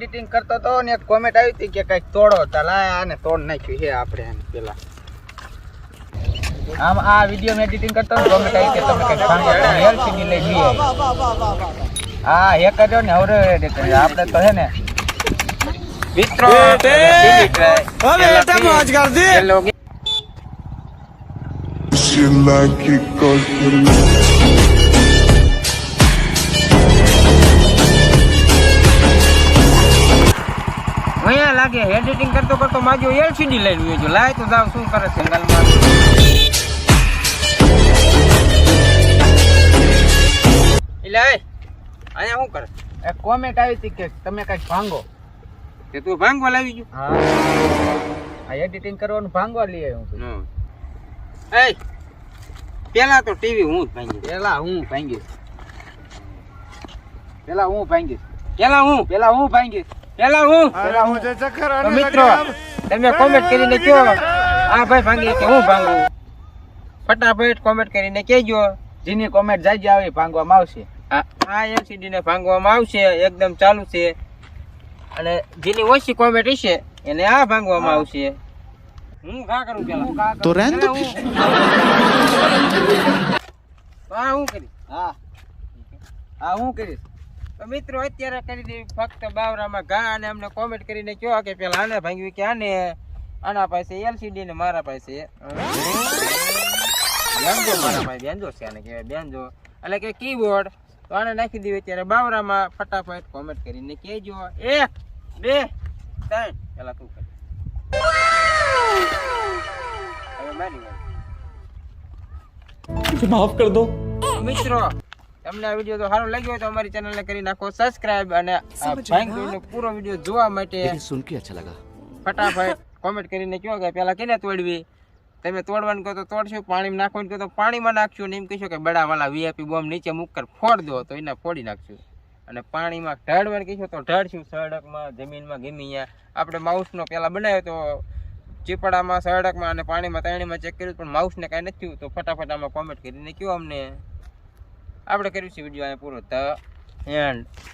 editing કરતો તો ને એક કોમેન્ટ આવી હતી કે કઈક તોડો તલા આને તોડ નાખ્યું છે આપણે આને પેલા આમ આ વિડિયો મે એડિટિંગ કરતો તો કોમેન્ટ આવી કે તમે કઈક ભાંગો એલસીડી લઈ લઈએ હા હે કર્યો ને હવે એડિટિંગ આપણે તો હે ને મિત્રો હવે એટા મોજ કર દે અહીંયા લાગે એડિટિંગ કરતો કરતો માજો એલસીડી લઈ લ્યો જો લાય તો જાવ શું કરે છે જંગલમાં એટલે અહીંયા શું કરે એક કોમેન્ટ આવી હતી કે તમે કઈક ભાંગો કે તું ભાંગવા લાવી ગયો હા આ એડિટિંગ કરવાનું ભાંગવા લઈ આવ્યો છું એ પેલા તો ટીવી હું જ ભાંગી પેલા હું ભાંગીશ પેલા હું ભાંગી તો મિત્રો તમે કોમેન્ટ કરીને કહો આ ભાઈ ભાંગી કે હું ભાંગું ફટાફટ કોમેન્ટ કરીને કહેજો જેની કોમેન્ટ જાજી આવે ભાંગવામાં આવશે આ એલસીડી ને ભાંગવામાં આવશે એકદમ ચાલુ છે અને જેની ઓછી કોમેન્ટ હશે એને આ ભાંગવામાં આવશે હું કા કરું પેલા તો રેન તો આ હું કરી હા હું કરીશ તો મિત્રો અત્યારે કરી દેવી ફક્ત બાવરામાં ઘા અને અમને કોમેન્ટ કરીને કહો કે પેલા આને ભાંગ્યું કે આના પાસે એલસીડી ને મારા પાસે બેનજો મારા પાસે બેનજો છે આને કહેવાય બેનજો એટલે કે કીબોર્ડ તો આને નાખી દેવી અત્યારે બાવરામાં ફટાફટ કોમેન્ટ કરીને કહેજો 1 2 3 પેલા તું કર હવે મારી વાત માફ કર દો મિત્રો તમને આ વિડિયો તો સારો લાગ્યો હોય તો અમારી ચેનલને કરી નાખો સબસ્ક્રાઇબ અને આ ભાંગનો પૂરો વિડિયો જોવા માટે સુન કે અચ્છા લગા ફટાફટ કોમેન્ટ કરીને કહો કે પેલા કેને તોડવી તમે તોડવાનું કહો તો તોડશું પાણીમાં નાખવાનું કહો તો પાણીમાં નાખશું ને એમ કહેશો કે બડા વાલા વીઆઈપી બોમ્બ નીચે મૂકકર ફોડ દો તો એને ફોડી નાખશું અને પાણીમાં ઢળવાનું કહેશો તો ઢળશું સડકમાં જમીનમાં ગમે ત્યાં આપણે માઉસનો પેલા બનાવ્યો તો ચીપડામાં સડકમાં અને પાણીમાં તાણીમાં ચેક કર્યું પણ માઉસને કાંઈ નથી થયું તો ફટાફટ આમાં કોમેન્ટ કરીને કહો અમને આપણે કર્યું છે વિડીયો અહીંયા પૂરો ધ એન્ડ